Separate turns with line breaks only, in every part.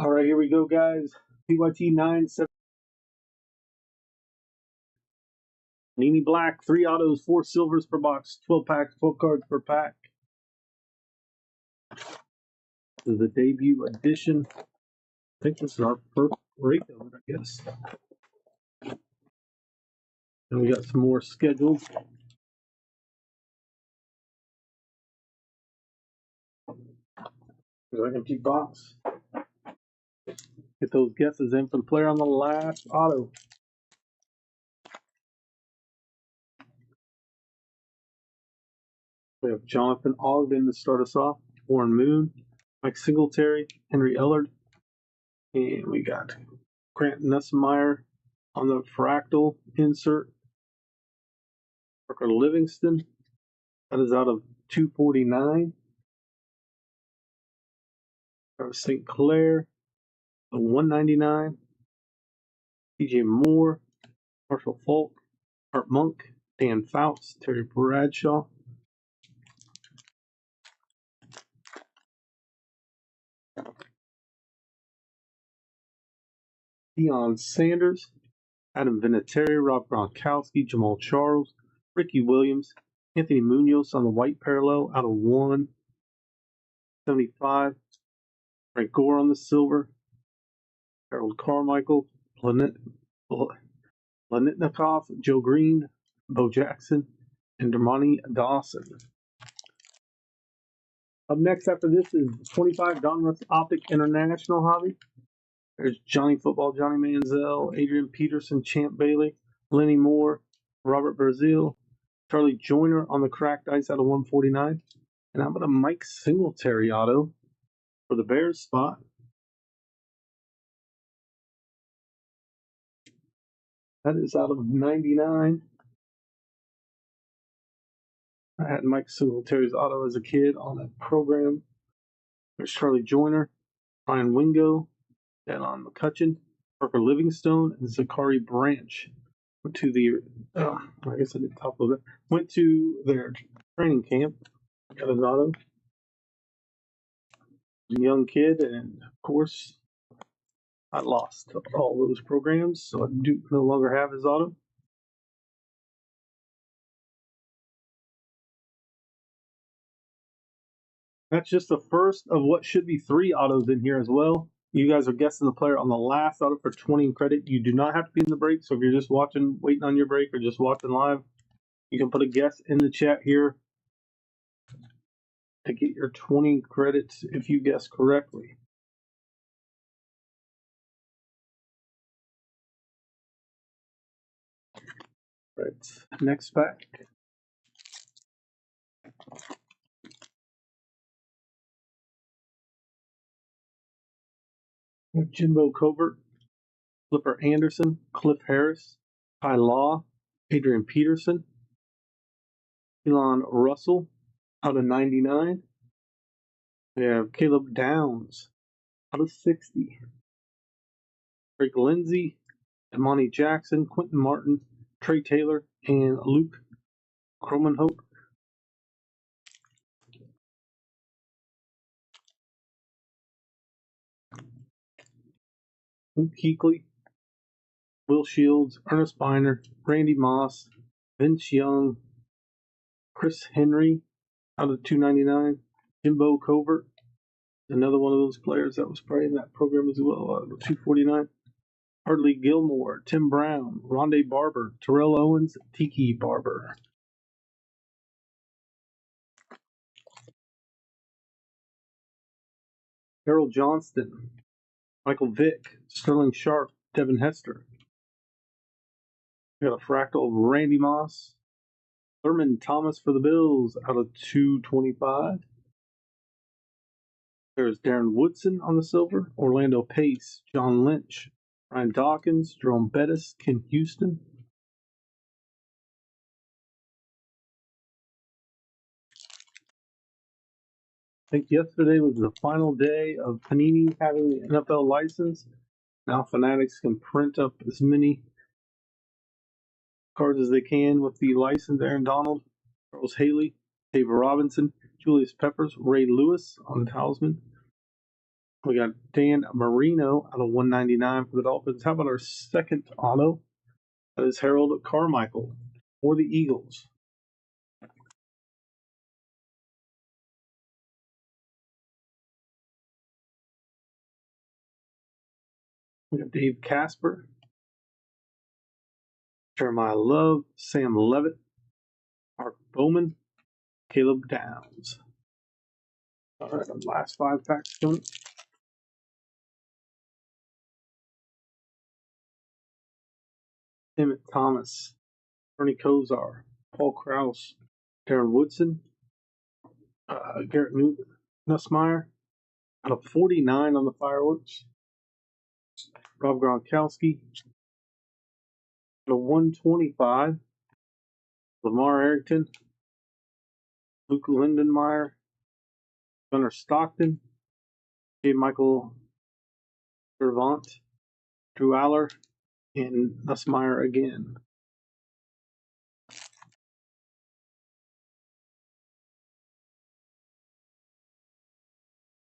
All right, here we go, guys. PYT 97. Panini Black, 3 autos, 4 silvers per box, 12 packs, 12 cards per pack. This is the debut edition. I think this is our first break of it, I guess. And we got some more scheduled. There's an empty box. Get those guesses in for the player on the last auto. We have Jonathan Ogden to start us off, Warren Moon, Mike Singletary, Henry Ellard, and we got Grant Nussmeier on the fractal insert. Parker Livingston, that is out of 249. St. Clair, the 199. TJ Moore, Marshall Falk, Art Monk, Dan Fouts, Terry Bradshaw. Deion Sanders, Adam Vinatieri, Rob Gronkowski, Jamal Charles, Ricky Williams, Anthony Munoz on the white parallel out of 175. Frank Gore on the silver. Harold Carmichael, Planitnikov, Joe Green, Bo Jackson, and Dermani Dawson. Up next after this is 25 Donruss Optic International Hobby. There's Johnny Football, Johnny Manziel, Adrian Peterson, Champ Bailey, Lenny Moore, Robert Brazil, Charlie Joyner on the cracked ice out of 149. And how about a Mike Singletary auto for the Bears spot? That is out of 99. I had Mike Singletary's auto as a kid on that program. There's Charlie Joyner, Ryan Wingo, Dylan McCutcheon, Parker Livingstone, and Zachary Branch. Went to the, I guess I didn't talk a little bit. Went to their training camp. Got his auto. Young kid, and of course, I lost all those programs, so I do no longer have his auto. That's just the first of what should be 3 autos in here as well. You guys are guessing the player on the last auto for 20 credit. You do not have to be in the break, so if you're just watching, waiting on your break, or just watching live, you can put a guess in the chat here to get your 20 credits if you guess correctly. Right, next pack. Jimbo Covert, Flipper Anderson, Cliff Harris, Ty Law, Adrian Peterson, Elon Russell out of 99. We have Caleb Downs out of 60. Drake Lindsay, Imani Jackson, Quentin Martin, Trey Taylor, and Luke Cromanhope. Luke Kuechly, Will Shields, Ernest Biner, Randy Moss, Vince Young, Chris Henry out of 299. Jimbo Covert, another one of those players that was probably in that program as well, out of 249. Hardly Gilmore, Tim Brown, Rondé Barber, Terrell Owens, Tiki Barber. Harold Johnston, Michael Vick, Sterling Sharp, Devin Hester. We got a fractal of Randy Moss. Thurman Thomas for the Bills out of 225. There's Darren Woodson on the silver. Orlando Pace, John Lynch, Ryan Dawkins, Jerome Bettis, Ken Houston. I think yesterday was the final day of Panini having the NFL license. Now Fanatics can print up as many cards as they can with the license. Aaron Donald, Charles Haley, David Robinson, Julius Peppers, Ray Lewis on the Talisman, We got Dan Marino out of 199 for the Dolphins. How about our second auto? That is Harold Carmichael for the Eagles. We got Dave Casper, Jeremiah Love, Sam Levitt, Mark Bowman, Caleb Downs. All right, the last 5 packs coming. Emmett Thomas, Ernie Kosar, Paul Krause, Darren Woodson, Garrett Nussmeyer, out of 49 on the fireworks. Rob Gronkowski, out of 125. Lamar Arrington, Luke Lindenmeyer, Gunnar Stockton, J. Michael Servant, Drew Aller, and Nussmeyer again.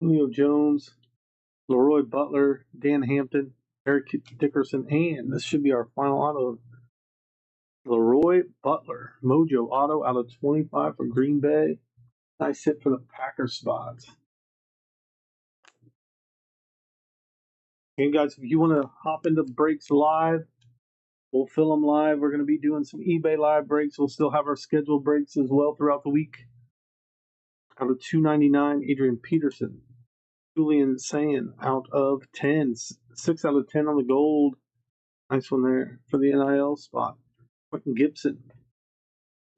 Julio Jones, Leroy Butler, Dan Hampton, Eric Dickerson, and this should be our final auto. Leroy Butler, Mojo Auto out of 25 for Green Bay. Nice hit for the Packers spots. Okay, guys, if you want to hop into breaks live, we'll fill them live. We're going to be doing some eBay live breaks. We'll still have our scheduled breaks as well throughout the week. Out of 299, Adrian Peterson. Julian Sand out of 10. 6 out of 10 on the gold. Nice one there for the NIL spot. Quentin Gibson.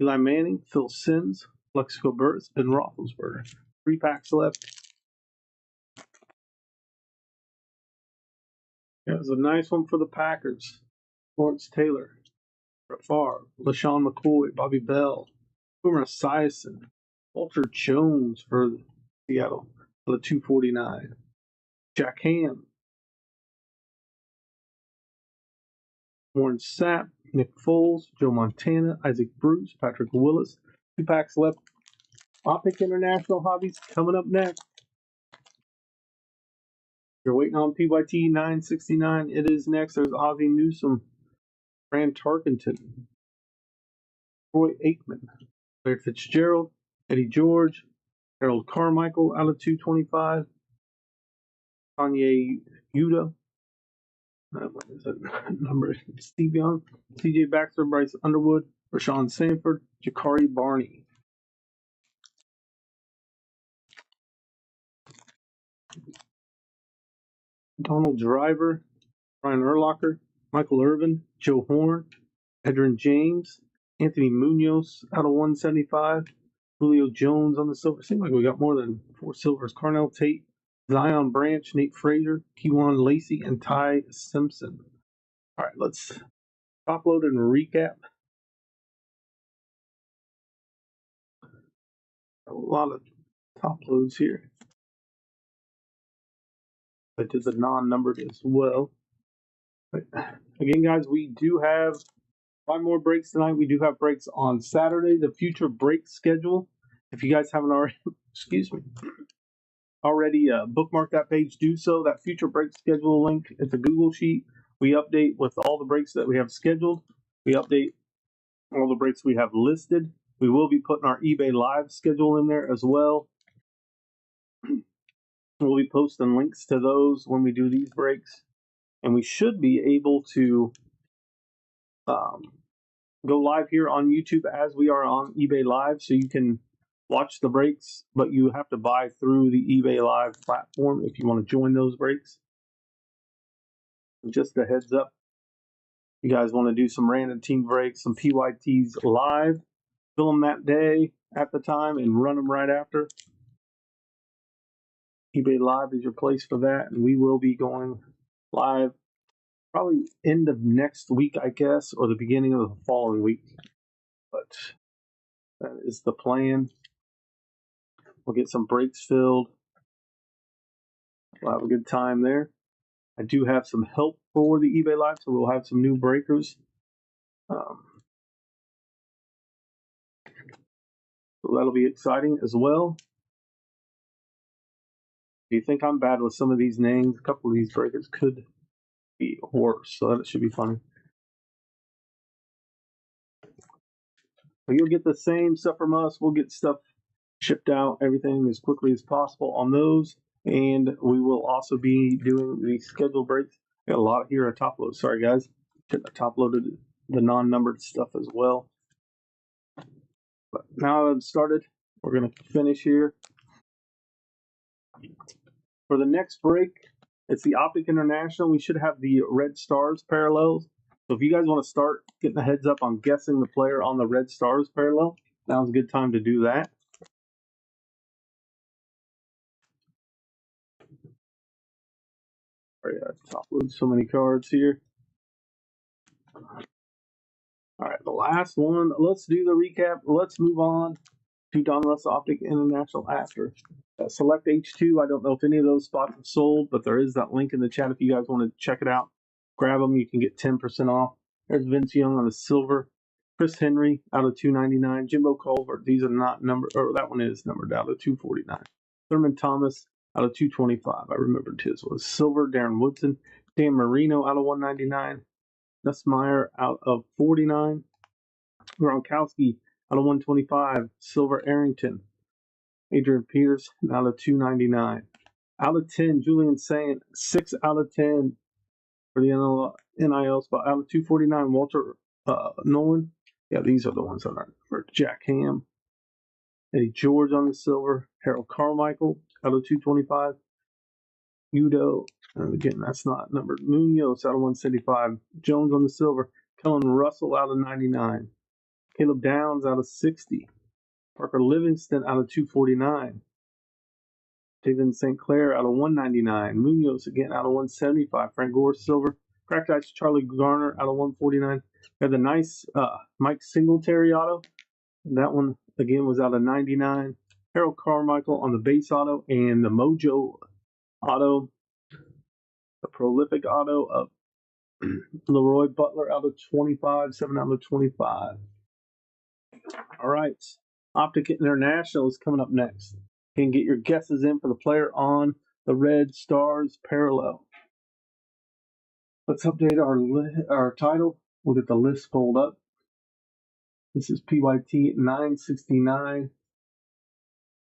Eli Manning, Phil Simms, Lexico Burris, Ben Roethlisberger. 3 packs left. That was a nice one for the Packers. Lawrence Taylor, Brett Favre, LaShawn McCoy, Bobby Bell, Boomer Esiason, Walter Jones for Seattle for the 249. Jack Ham, Warren Sapp, Nick Foles, Joe Montana, Isaac Bruce, Patrick Willis. 2 packs left. Optic International Hobbies coming up next. You're waiting on PYT 969. It is next. There's Ozzie Newsome, Fran Tarkenton, Troy Aikman, Larry Fitzgerald, Eddie George, Harold Carmichael out of 225, Kanye Yuta, what is that number? Steve Young, CJ Baxter, Bryce Underwood, Rashawn Sanford, Jakari Barney. Donald Driver, Brian Urlacher, Michael Irvin, Joe Horn, Edrin James, Anthony Munoz out of 175, Julio Jones on the silver. Seems like we got more than 4 silvers. Carnell Tate, Zion Branch, Nate Frazier, Kewan Lacey, and Ty Simpson. All right, let's top load and recap. A lot of top loads here. I did the non-numbered as well. But again, guys, we do have 5 more breaks tonight. We do have breaks on Saturday. The future break schedule, if you guys haven't already, already bookmarked that page, do so. That future break schedule link, it's a Google sheet. We update with all the breaks that we have scheduled. We update all the breaks we have listed. We will be putting our eBay live schedule in there as well. We'll be posting links to those when we do these breaks. And we should be able to go live here on YouTube as we are on eBay Live, so you can watch the breaks, but you have to buy through the eBay Live platform if you want to join those breaks. Just a heads up, you guys want to do some random team breaks, some PYTs live, fill them that day at the time and run them right after. eBay Live is your place for that, and we will be going live probably end of next week, I guess, or the beginning of the following week. But that is the plan. We'll get some breaks filled. We'll have a good time there. I do have some help for the eBay Live, so we'll have some new breakers. So that'll be exciting as well. you think I'm bad with some of these names, a couple of these breakers could be worse, so that should be funny. But you'll get the same stuff from us. We'll get stuff shipped out, everything as quickly as possible on those. And we will also be doing the schedule breaks. Got a lot here at top load. Sorry, guys. I top loaded the non-numbered stuff as well. But now that I've started, we're going to finish here. For the next break, it's the Optic International. We should have the Red Stars parallels. So if you guys want to start getting a heads up on guessing the player on the Red Stars parallel, now's a good time to do that. All right, top load so many cards here. All right, the last one. Let's do the recap. Let's move on to Don Russ Optic International after. Select H2. I don't know if any of those spots have sold, but there is that link in the chat if you guys want to check it out. Grab them. You can get 10% off. There's Vince Young on the silver. Chris Henry out of 299. Jimbo Culver. These are not numbered, or that one is numbered out of 249. Thurman Thomas out of 225. I remembered his was silver. Darren Woodson. Dan Marino out of 199. Nussmeier out of 49. Gronkowski out of 125. Silver Arrington. Adrian Peters out of 299. Out of 10, Julian Saint, 6 out of 10 for the NIL spot. Out of 249, Walter Nolan. Yeah, these are the ones that are for Jack Ham. Eddie George on the silver. Harold Carmichael out of 225. Udo, again, that's not numbered. Munoz out of 175. Jones on the silver. Kellen Russell out of 99. Caleb Downs out of 60. Parker Livingston out of 249. David St. Clair out of 199. Munoz again out of 175. Frank Gore silver. Cracked Ice Charlie Garner out of 149. Got the nice Mike Singletary auto. And that one again was out of 99. Harold Carmichael on the base auto and the Mojo auto. The prolific auto of Leroy Butler out of 25. 7 out of 25. All right. Optic International is coming up next. You can get your guesses in for the player on the Red Stars parallel. Let's update our title. We'll get the list pulled up. This is PYT 969.